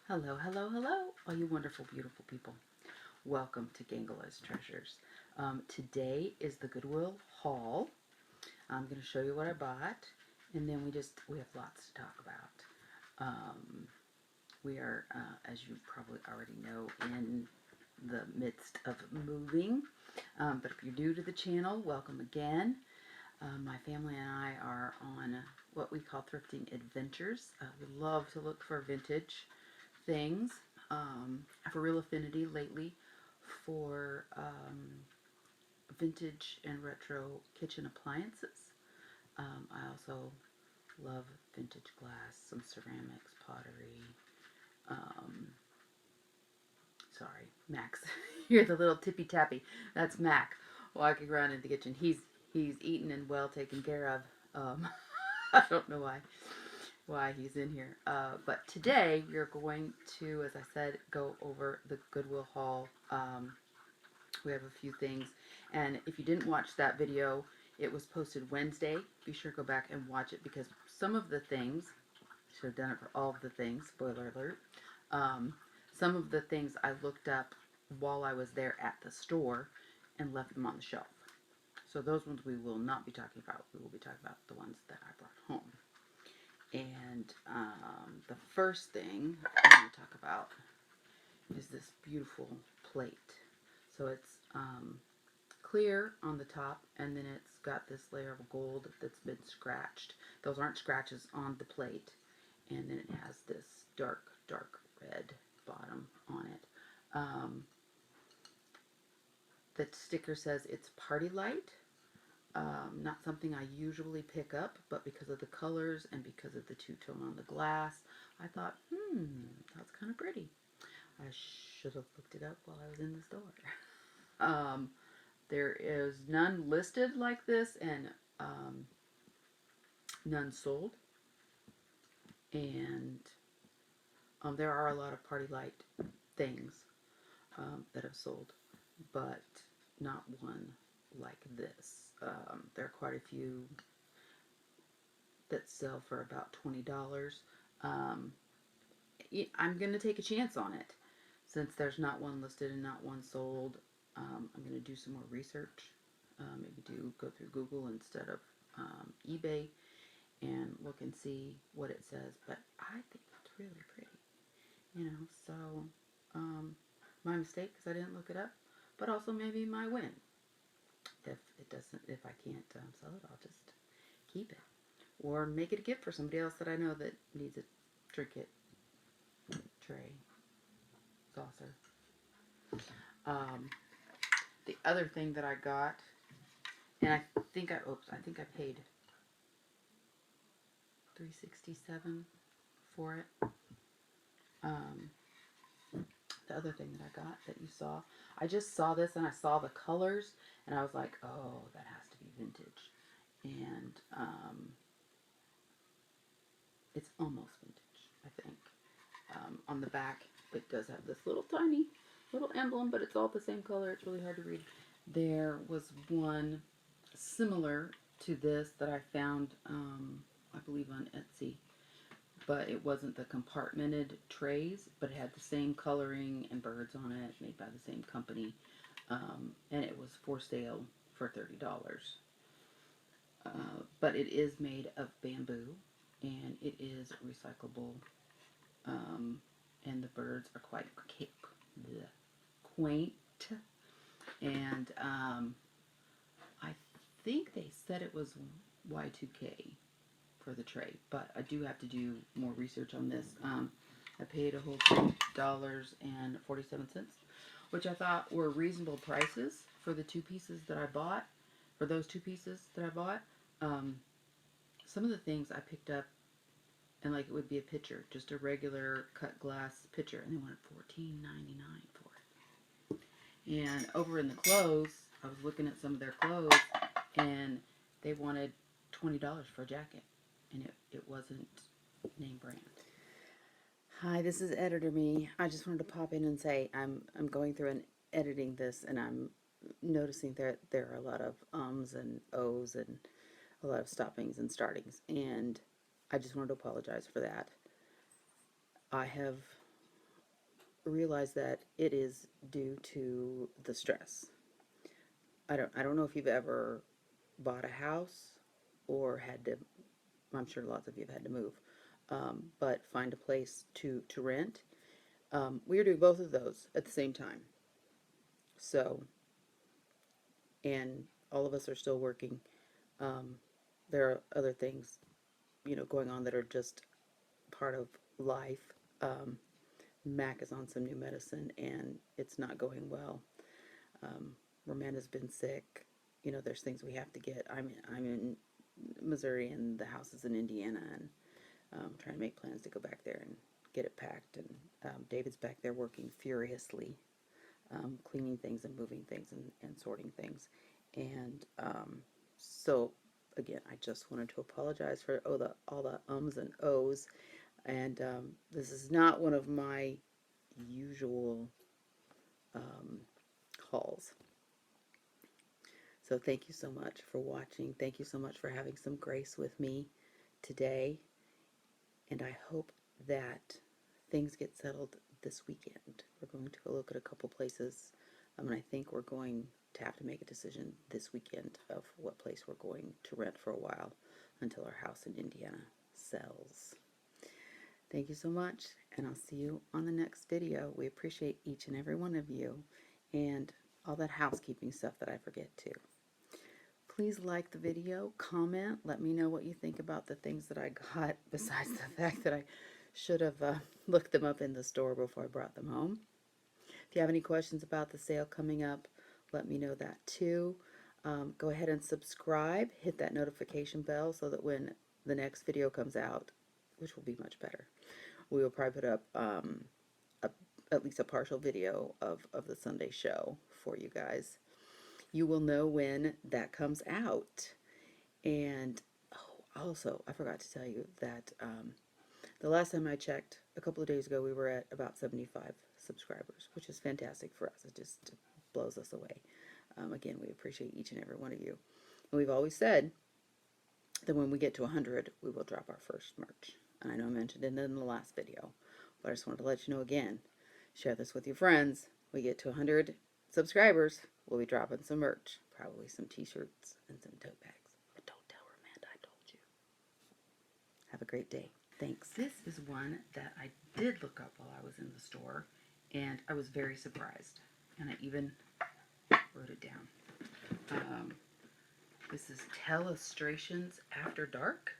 Hello, hello, hello, all you wonderful, beautiful people. Welcome to Gangola's Treasures. Today is the Goodwill Haul. I'm going to show you what I bought, and then we have lots to talk about. We are, as you probably already know, in the midst of moving. But if you're new to the channel, welcome again. My family and I are on what we call thrifting adventures. We love to look for vintage things. I have a real affinity lately for vintage and retro kitchen appliances. I also love vintage glass, some ceramics, pottery. Um, Sorry, Max. Hear the little tippy tappy. That's Mac walking around in the kitchen. He's eaten and well taken care of. I don't know why he's in here. But today we're going to, as I said, go over the Goodwill haul. We have a few things, and if you didn't watch that video, it was posted Wednesday. Be sure to go back and watch it because some of the things, should have done it for all of the things, spoiler alert, some of the things I looked up while I was there at the store and left them on the shelf. So those ones we will not be talking about. We will be talking about the ones that I brought home. And the first thing I'm going to talk about is this beautiful plate. So it's clear on the top, and then it's got this layer of gold that's been scratched. Those aren't scratches on the plate. And then it has this dark red bottom on it. The sticker says it's Party Light. Not something I usually pick up, but because of the colors and because of the two-tone on the glass, I thought, that's kind of pretty. I should have looked it up while I was in the store. There is none listed like this, and none sold. And there are a lot of Party Light things that have sold, but not one like this. There are quite a few that sell for about $20. I'm going to take a chance on it. Since there's not one listed and not one sold, I'm going to do some more research. Maybe go through Google instead of eBay and look and see what it says. But I think it's really pretty, so my mistake because I didn't look it up, but also maybe my win. If I can't sell it, I'll just keep it. Or make it a gift for somebody else that I know that needs a trinket, tray, saucer. The other thing that I got, and I think I paid $367 for it. The other thing that I got that you saw, I just saw this and I saw the colors and I was like, oh, that has to be vintage. And it's almost vintage, I think. On the back, it does have this little tiny little emblem, but it's all the same color. It's really hard to read. There was one similar to this that I found, I believe on Etsy, but it wasn't the compartmented trays, but it had the same coloring and birds on it, made by the same company, and it was for sale for $30. But it is made of bamboo, and it is recyclable, and the birds are quite quaint, and I think they said it was Y2K for the tray, but I do have to do more research on this. I paid a whole $3.47, which I thought were reasonable prices for the two pieces that I bought. For those two pieces that I bought, some of the things I picked up, and like it would be a pitcher, just a regular cut glass pitcher, and they wanted $14.99 for it. And over in the clothes, I was looking at some of their clothes, and they wanted $20 for a jacket, and it wasn't name brand. Hi, this is Editor Me. I just wanted to pop in and say I'm going through and editing this, and I'm noticing that there are a lot of ums and ohs and a lot of stoppings and startings, and I just wanted to apologize for that. I have realize that it is due to the stress. I don't know if you've ever bought a house or had to, I'm sure lots of you have had to move, but find a place to rent. We are doing both of those at the same time. So, and all of us are still working. Um, there are other things, going on that are just part of life. Um, Mac is on some new medicine and it's not going well. Um, Ramanda's been sick. There's things we have to get. I'm in Missouri and the house is in Indiana, and trying to make plans to go back there and get it packed. And David's back there working furiously, cleaning things and moving things and sorting things. And so, again, I just wanted to apologize for all the ums and ohs. And this is not one of my usual um, hauls. So thank you so much for watching. Thank you so much for having some grace with me today. And I hope that things get settled this weekend. We're going to go look at a couple places. And I think we're going to have to make a decision this weekend of what place we're going to rent for a while until our house in Indiana sells. Thank you so much, and I'll see you on the next video. We appreciate each and every one of you and all that housekeeping stuff that I forget to. Please like the video, comment, let me know what you think about the things that I got, besides the fact that I should have looked them up in the store before I brought them home. If you have any questions about the sale coming up, let me know that too. Go ahead and subscribe, hit that notification bell so that when the next video comes out, which will be much better, we will probably put up at least a partial video of the Sunday show for you guys. You will know when that comes out. And also, I forgot to tell you that the last time I checked, a couple of days ago, we were at about 75 subscribers, which is fantastic for us. It just blows us away. Again, we appreciate each and every one of you. And we've always said that when we get to 100, we will drop our first merch. And I know I mentioned it in the last video, but I just wanted to let you know again. Share this with your friends. We get to 100 subscribers, we'll be dropping some merch. Probably some t-shirts and some tote bags. But don't tell Ramanda I told you. Have a great day. Thanks. This is one that I did look up while I was in the store, and I was very surprised. And I even wrote it down. This is Telestrations After Dark.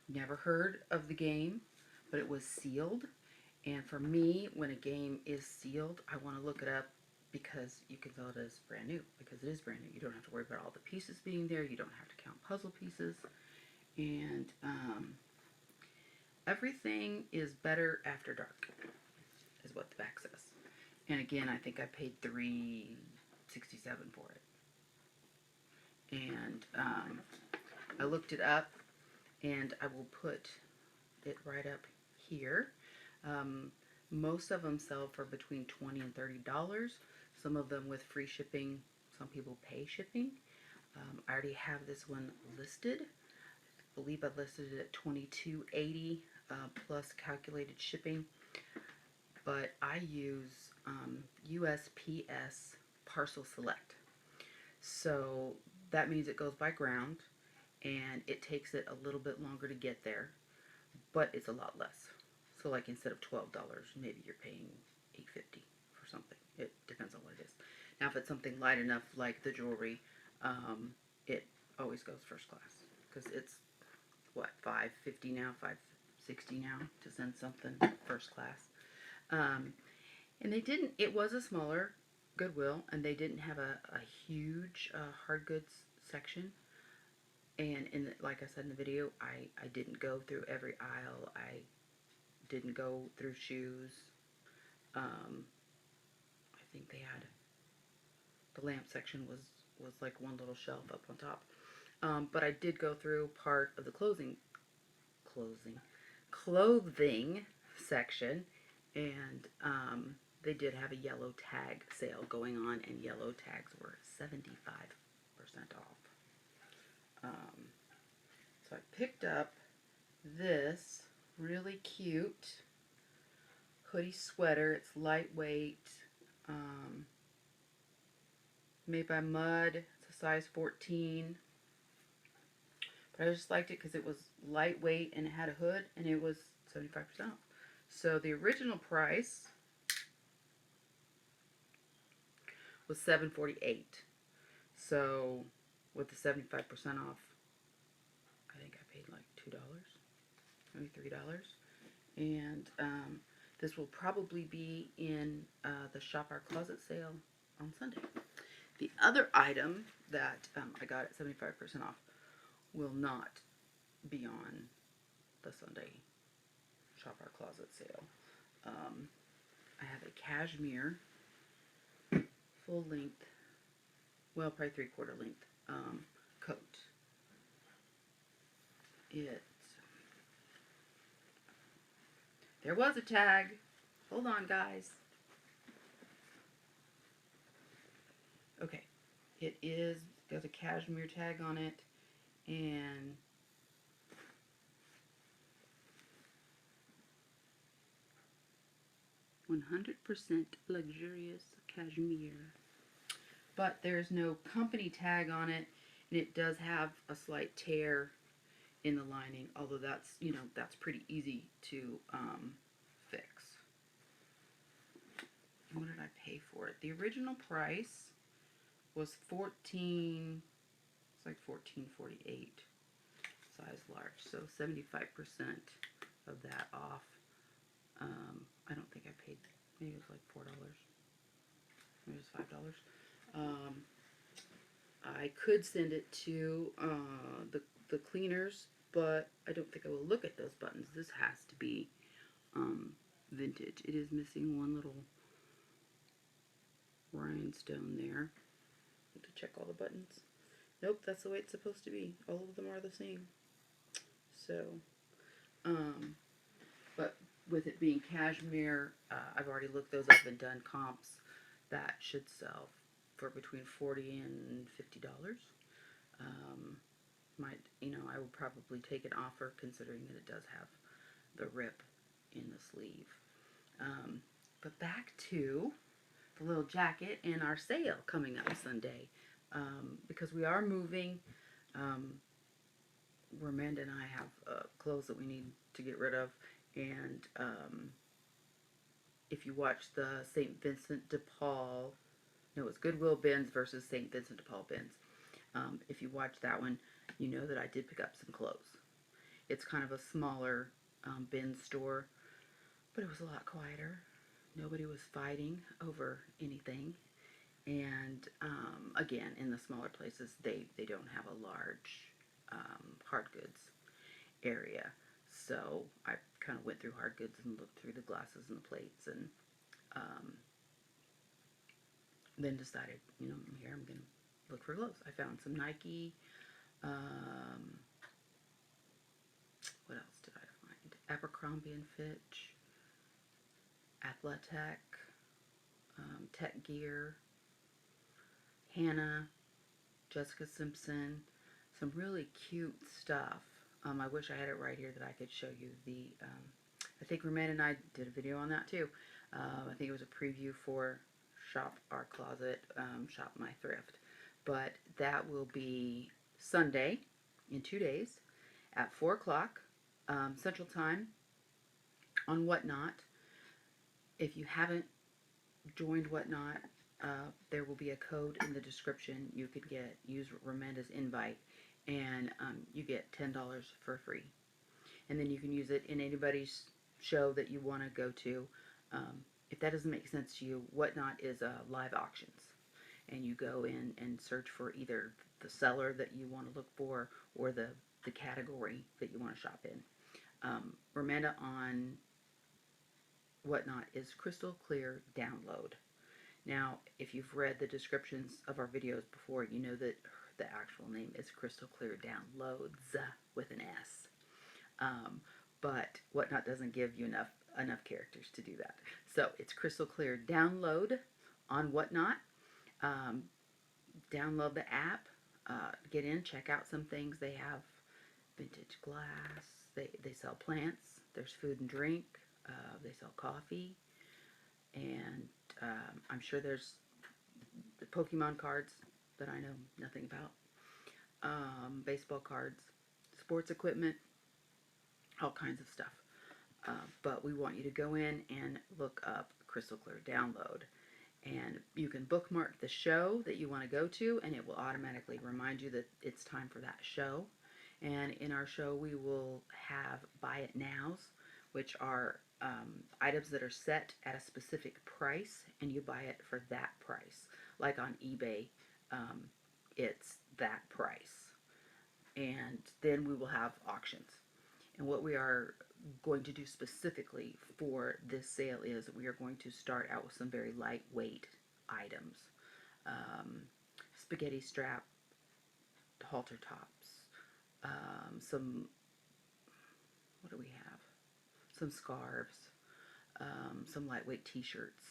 Never heard of the game, but it was sealed. And for me, when a game is sealed, I want to look it up because you can tell it is brand new, because it is brand new. You don't have to worry about all the pieces being there. You don't have to count puzzle pieces. And everything is better after dark, is what the back says. And again, I think I paid $3.67 for it. And I looked it up, and I will put it right up here. Most of them sell for between $20 and $30. Some of them with free shipping. Some people pay shipping. I already have this one listed. I believe I listed it at $22.80 plus calculated shipping. But I use USPS Parcel Select. So that means it goes by ground, and it takes it a little bit longer to get there, but it's a lot less. So like instead of $12, maybe you're paying $8.50 for something. It depends on what it is. Now if it's something light enough like the jewelry, it always goes first class, because it's what, $5.50 now, $5.60 now to send something first class. And they didn't, it was a smaller Goodwill, and they didn't have a huge hard goods section. And like I said in the video, I didn't go through every aisle. I didn't go through shoes. I think they had, the lamp section was like one little shelf up on top. But I did go through part of the clothing section, and they did have a yellow tag sale going on, and yellow tags were 75% off. So I picked up this really cute hoodie sweater. It's lightweight, made by Mud. It's a size 14. But I just liked it because it was lightweight and it had a hood and it was 75% off. So the original price was $7.48. So with the 75% off, I think I paid like $2, maybe $3. And this will probably be in the Shop Our Closet sale on Sunday. The other item that I got at 75% off will not be on the Sunday Shop Our Closet sale. I have a cashmere full length, well, probably 3/4 length coat. There was a tag. Hold on, guys. Okay, it is got a cashmere tag on it, and "100% luxurious cashmere." But there's no company tag on it, and it does have a slight tear in the lining, although that's, that's pretty easy to fix. What did I pay for it? The original price was it's like $14.48, size large, so 75% of that off. I don't think I paid, maybe it was like $4, maybe it was $5. I could send it to the cleaners, but I don't think I will look at those buttons. This has to be vintage. It is missing one little rhinestone there. I have to check all the buttons. Nope, that's the way it's supposed to be. All of them are the same. So, but with it being cashmere, I've already looked those up and done comps. That should sell for between $40 and $50. I would probably take an offer considering that it does have the rip in the sleeve. But back to the little jacket and our sale coming up Sunday. Because we are moving, Ramanda and I have clothes that we need to get rid of. And if you watch the St. Vincent de Paul, no, it's Goodwill bins versus St. Vincent de Paul bins. If you watch that one, you know that I did pick up some clothes. It's kind of a smaller bin store, but it was a lot quieter. Nobody was fighting over anything. And again, in the smaller places, they don't have a large hard goods area. So I kind of went through hard goods and looked through the glasses and the plates, and then decided, here I'm going to look for clothes. I found some Nike. What else did I find? Abercrombie and Fitch, Athletic, Tech Gear, Hannah, Jessica Simpson, some really cute stuff. I wish I had it right here that I could show you the, I think Ramanda and I did a video on that too. I think it was a preview for Shop Our Closet, Shop My Thrift. But that will be Sunday, in 2 days, at 4 o'clock Central Time on Whatnot. If you haven't joined Whatnot, there will be a code in the description. You could use Ramanda's invite, and you get $10 for free. And then you can use it in anybody's show that you want to go to. If that doesn't make sense to you, Whatnot is live auctions. And you go in and search for either the seller that you want to look for or the category that you want to shop in. Ramanda on Whatnot is Crystal Clear Download. Now, if you've read the descriptions of our videos before, you know that the actual name is Crystal Clear Downloads with an S. But Whatnot doesn't give you enough characters to do that. So it's Crystal Clear Download on Whatnot. Download the app. Get in, check out some things. They have vintage glass. They sell plants. There's food and drink. They sell coffee, and I'm sure there's the Pokemon cards that I know nothing about, baseball cards, sports equipment, all kinds of stuff. But we want you to go in and look up Crystal Clear Download. And you can bookmark the show that you want to go to, and it will automatically remind you that it's time for that show. And in our show, we will have buy it nows, which are items that are set at a specific price, and you buy it for that price. Like on eBay, it's that price. And then we will have auctions. And what we are going to do specifically for this sale is we are going to start out with some very lightweight items. Um, Spaghetti strap halter tops, some, what do we have? Some scarves, some lightweight t-shirts.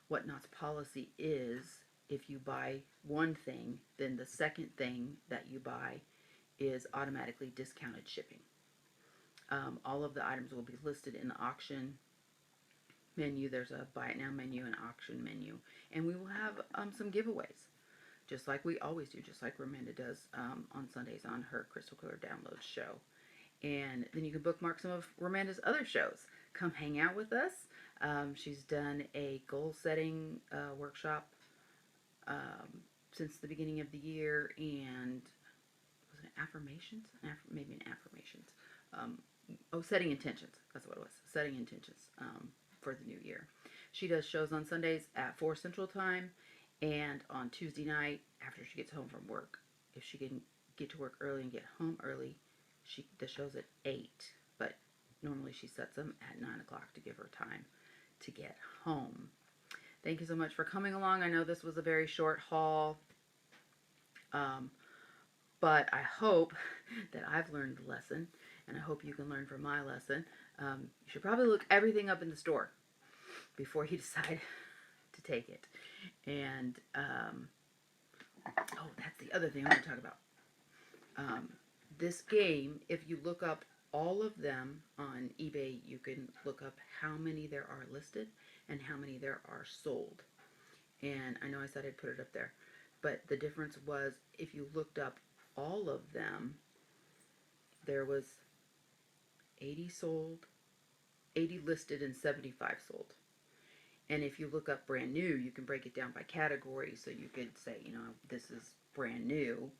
Whatnot's policy is if you buy one thing, then the second thing that you buy is automatically discounted shipping. All of the items will be listed in the auction menu. There's a buy it now menu and auction menu. And we will have some giveaways, just like we always do, just like Ramanda does on Sundays on her Crystal Clear Download show. And then you can bookmark some of Ramanda's other shows. Come hang out with us. She's done a goal setting workshop since the beginning of the year, and was it affirmations? Maybe an affirmations. Setting intentions. That's what it was. Setting intentions for the new year. She does shows on Sundays at 4 Central Time, and on Tuesday night after she gets home from work. If she can get to work early and get home early, the show's at 8. But normally she sets them at 9 o'clock to give her time to get home. Thank you so much for coming along. I know this was a very short haul. But I hope that I've learned the lesson, and I hope you can learn from my lesson. You should probably look everything up in the store before you decide to take it. And, that's the other thing I want to talk about. This game, if you look up all of them on eBay, you can look up how many there are listed and how many there are sold. And I know I said I'd put it up there, but the difference was if you looked up all of them, there was 80 sold, 80 listed, and 75 sold. And if you look up brand new, you can break it down by category. So you could say, this is brand new.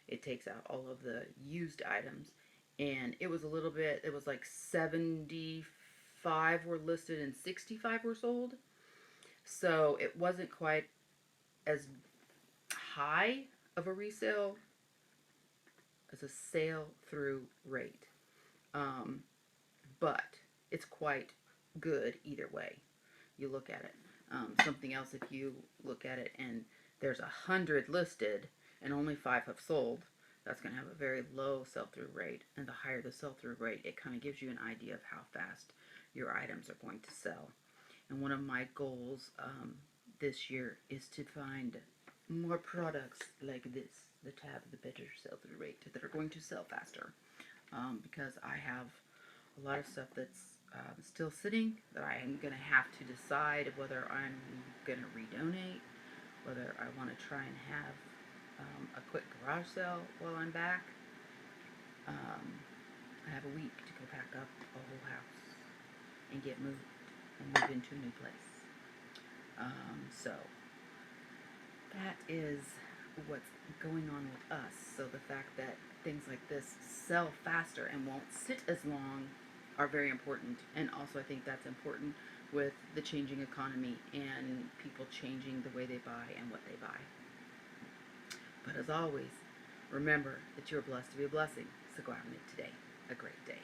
It takes out all of the used items. And it was a little bit, it was like 75 were listed and 65 were sold. So it wasn't quite as high of a resale as a sale through rate. But it's quite good either way you look at it. Something else, if you look at it and there's 100 listed and only 5 have sold, that's going to have a very low sell-through rate. And the higher the sell-through rate, it kind of gives you an idea of how fast your items are going to sell. And one of my goals this year is to find more products like this that have the better sell-through rate, that are going to sell faster. Because I have a lot of stuff that's still sitting that I am going to have to decide whether I'm going to redonate, whether I want to try and have a quick garage sale while I'm back. I have a week to go pack up a whole house and get moved and move into a new place. So that is what's going on with us. So the fact that things like this sell faster and won't sit as long are very important. And also I think that's important with the changing economy and people changing the way they buy and what they buy. But as always, remember that you're blessed to be a blessing. So go out and make today a great day.